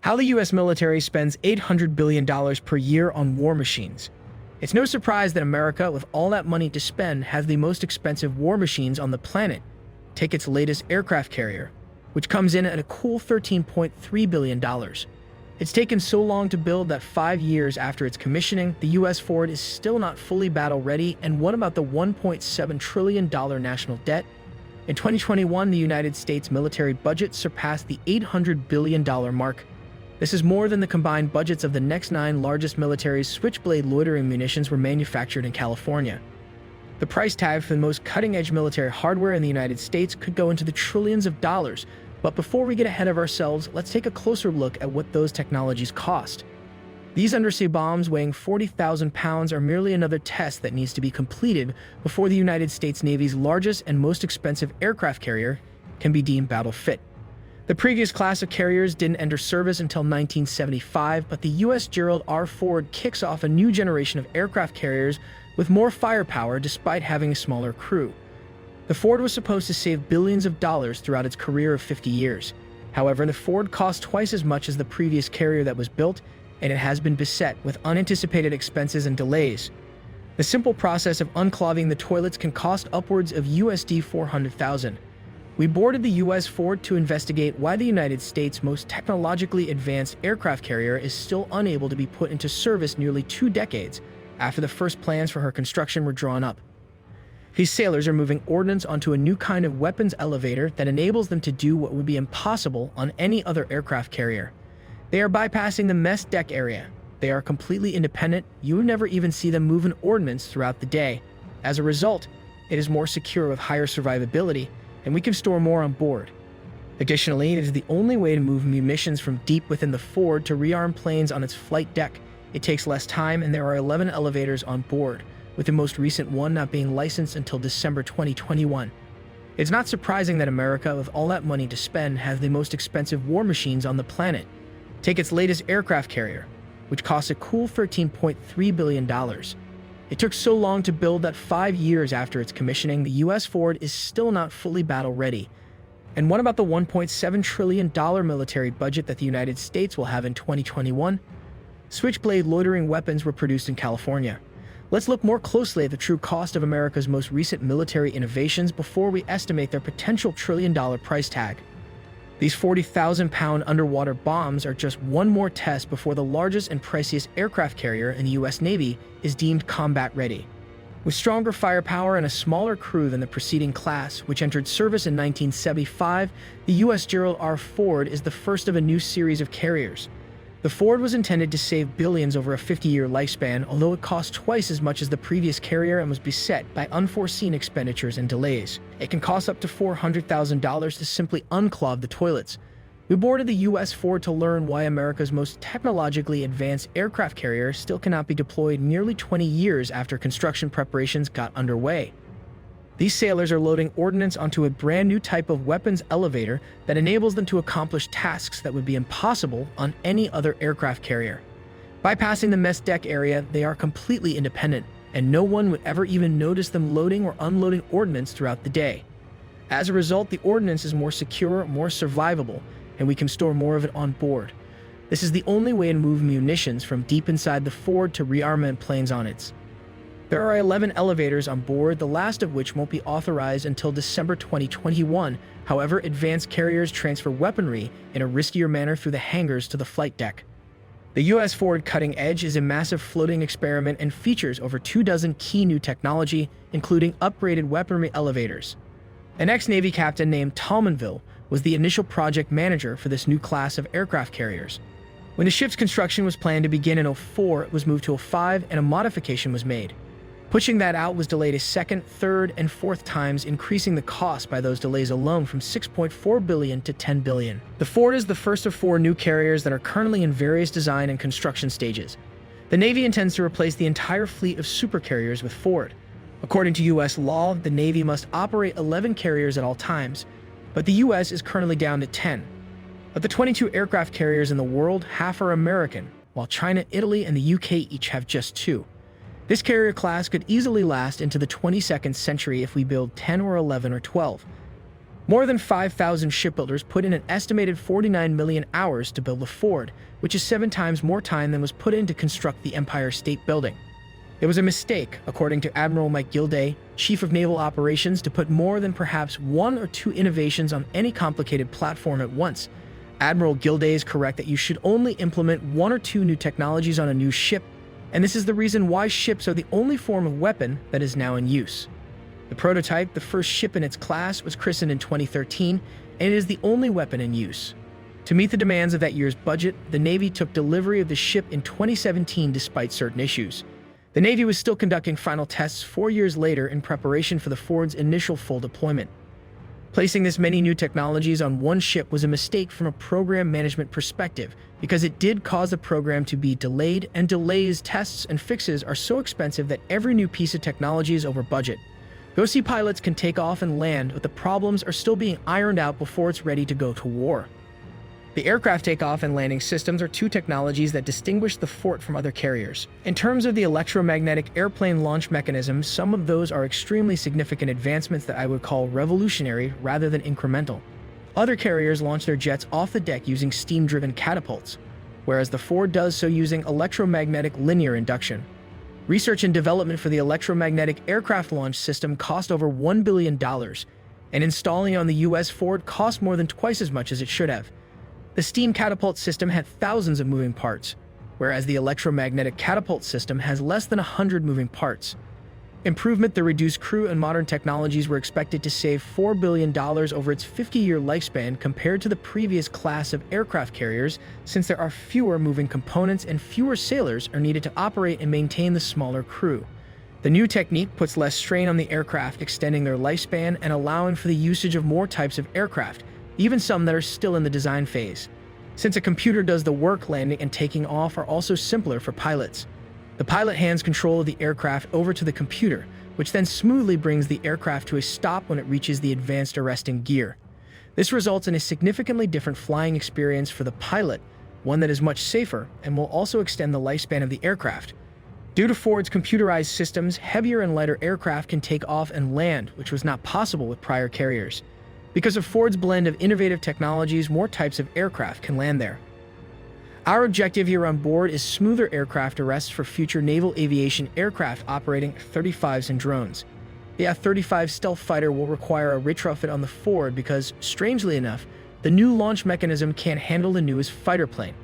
How the U.S. military spends $800 billion per year on war machines. It's no surprise that America, with all that money to spend, has the most expensive war machines on the planet. Take its latest aircraft carrier, which comes in at a cool $13.3 billion. It's taken so long to build that 5 years after its commissioning, the U.S. Ford is still not fully battle-ready. And what about the $1.7 trillion national debt? In 2021, the United States military budget surpassed the $800 billion mark. This is more than the combined budgets of the next 9 largest militaries. Switchblade loitering munitions were manufactured in California. The price tag for the most cutting-edge military hardware in the United States could go into the trillions of dollars. But before we get ahead of ourselves, let's take a closer look at what those technologies cost. These undersea bombs weighing 40,000 pounds are merely another test that needs to be completed before the United States Navy's largest and most expensive aircraft carrier can be deemed battle-fit. The previous class of carriers didn't enter service until 1975, but the U.S. Gerald R. Ford kicks off a new generation of aircraft carriers with more firepower despite having a smaller crew. The Ford was supposed to save billions of dollars throughout its career of 50 years. However, the Ford cost twice as much as the previous carrier that was built, and it has been beset with unanticipated expenses and delays. The simple process of unclogging the toilets can cost upwards of USD 400,000. We boarded the U.S. Ford to investigate why the United States' most technologically advanced aircraft carrier is still unable to be put into service nearly 2 decades after the first plans for her construction were drawn up. These sailors are moving ordnance onto a new kind of weapons elevator that enables them to do what would be impossible on any other aircraft carrier. They are bypassing the mess deck area. They are completely independent. You would never even see them moving ordnance throughout the day. As a result, it is more secure with higher survivability, and we can store more on board. Additionally, it is the only way to move munitions from deep within the Ford to rearm planes on its flight deck. It takes less time, and there are 11 elevators on board, with the most recent one not being licensed until December 2021. It's not surprising that America, with all that money to spend, has the most expensive war machines on the planet. Take its latest aircraft carrier, which costs a cool $13.3 billion. It took so long to build that 5 years after its commissioning, the U.S. Ford is still not fully battle-ready. And what about the $1.7 trillion military budget that the United States will have in 2021? Switchblade loitering weapons were produced in California. Let's look more closely at the true cost of America's most recent military innovations before we estimate their potential trillion-dollar price tag. These 40,000-pound underwater bombs are just one more test before the largest and priciest aircraft carrier in the U.S. Navy is deemed combat-ready. With stronger firepower and a smaller crew than the preceding class, which entered service in 1975, the U.S. Gerald R. Ford is the first of a new series of carriers. The Ford was intended to save billions over a 50-year lifespan, although it cost twice as much as the previous carrier and was beset by unforeseen expenditures and delays. It can cost up to $400,000 to simply unclog the toilets. We boarded the U.S. Ford to learn why America's most technologically advanced aircraft carrier still cannot be deployed nearly 20 years after construction preparations got underway. These sailors are loading ordnance onto a brand new type of weapons elevator that enables them to accomplish tasks that would be impossible on any other aircraft carrier. Bypassing the mess deck area, they are completely independent, and no one would ever even notice them loading or unloading ordnance throughout the day. As a result, the ordnance is more secure, more survivable, and we can store more of it on board. This is the only way to move munitions from deep inside the Ford to rearmament planes on it. There are 11 elevators on board, the last of which won't be authorized until December 2021. However, advanced carriers transfer weaponry in a riskier manner through the hangars to the flight deck. The U.S. Ford Cutting Edge is a massive floating experiment and features over 24 key new technology, including upgraded weaponry elevators. An ex-Navy captain named Talmanville was the initial project manager for this new class of aircraft carriers. When the ship's construction was planned to begin in 2004, it was moved to 2005 and a modification was made. Pushing that out was delayed a second, third, and fourth times, increasing the cost by those delays alone from $6.4 billion to $10 billion. The Ford is the first of 4 new carriers that are currently in various design and construction stages. The Navy intends to replace the entire fleet of supercarriers with Ford. According to U.S. law, the Navy must operate 11 carriers at all times, but the U.S. is currently down to 10. Of the 22 aircraft carriers in the world, half are American, while China, Italy, and the UK each have just 2. This carrier class could easily last into the 22nd century if we build 10 or 11 or 12. More than 5,000 shipbuilders put in an estimated 49 million hours to build the Ford, which is 7 times more time than was put in to construct the Empire State Building. It was a mistake, according to Admiral Mike Gilday, Chief of Naval Operations, to put more than perhaps 1 or 2 innovations on any complicated platform at once. Admiral Gilday is correct that you should only implement 1 or 2 new technologies on a new ship, and this is the reason why ships are the only form of weapon that is now in use. The prototype, the first ship in its class, was christened in 2013, and it is the only weapon in use. To meet the demands of that year's budget, the Navy took delivery of the ship in 2017 despite certain issues. The Navy was still conducting final tests 4 years later in preparation for the Ford's initial full deployment. Placing this many new technologies on one ship was a mistake from a program management perspective because it did cause the program to be delayed, and delays, tests, and fixes are so expensive that every new piece of technology is over budget. Go See pilots can take off and land, but the problems are still being ironed out before it's ready to go to war. The aircraft takeoff and landing systems are 2 technologies that distinguish the Ford from other carriers. In terms of the electromagnetic airplane launch mechanism, some of those are extremely significant advancements that I would call revolutionary rather than incremental. Other carriers launch their jets off the deck using steam-driven catapults, whereas the Ford does so using electromagnetic linear induction. Research and development for the electromagnetic aircraft launch system cost over $1 billion, and installing it on the US Ford cost more than twice as much as it should have. The steam catapult system had thousands of moving parts, whereas the electromagnetic catapult system has less than 100 moving parts. Improvement: the reduced crew and modern technologies were expected to save $4 billion over its 50-year lifespan compared to the previous class of aircraft carriers, since there are fewer moving components and fewer sailors are needed to operate and maintain the smaller crew. The new technique puts less strain on the aircraft, extending their lifespan and allowing for the usage of more types of aircraft, even some that are still in the design phase. Since a computer does the work, landing and taking off are also simpler for pilots. The pilot hands control of the aircraft over to the computer, which then smoothly brings the aircraft to a stop when it reaches the advanced arresting gear. This results in a significantly different flying experience for the pilot, one that is much safer and will also extend the lifespan of the aircraft. Due to Ford's computerized systems, heavier and lighter aircraft can take off and land, which was not possible with prior carriers. Because of Ford's blend of innovative technologies, more types of aircraft can land there. Our objective here on board is smoother aircraft arrests for future naval aviation aircraft operating F-35s and drones. The F-35 stealth fighter will require a retrofit on the Ford because, strangely enough, the new launch mechanism can't handle the newest fighter plane.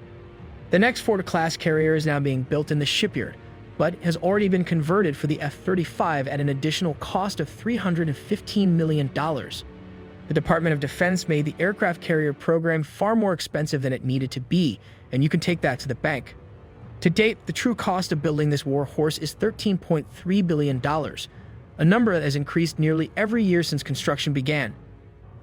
The next Ford-class carrier is now being built in the shipyard, but has already been converted for the F-35 at an additional cost of $315 million. The Department of Defense made the aircraft carrier program far more expensive than it needed to be, and you can take that to the bank. To date, the true cost of building this war horse is $13.3 billion, a number that has increased nearly every year since construction began.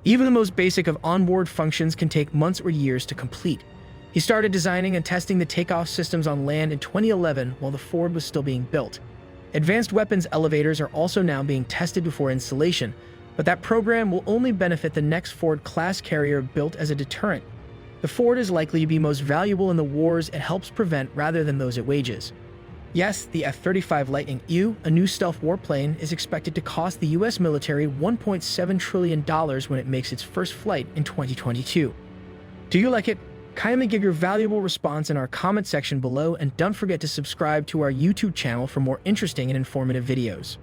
Even the most basic of onboard functions can take months or years to complete. He started designing and testing the takeoff systems on land in 2011 while the Ford was still being built. Advanced weapons elevators are also now being tested before installation, but that program will only benefit the next Ford-class carrier built as a deterrent. The Ford is likely to be most valuable in the wars it helps prevent rather than those it wages. Yes, the F-35 Lightning II, a new stealth warplane, is expected to cost the US military $1.7 trillion when it makes its first flight in 2022. Do you like it? Kindly give your valuable response in our comment section below, and don't forget to subscribe to our YouTube channel for more interesting and informative videos.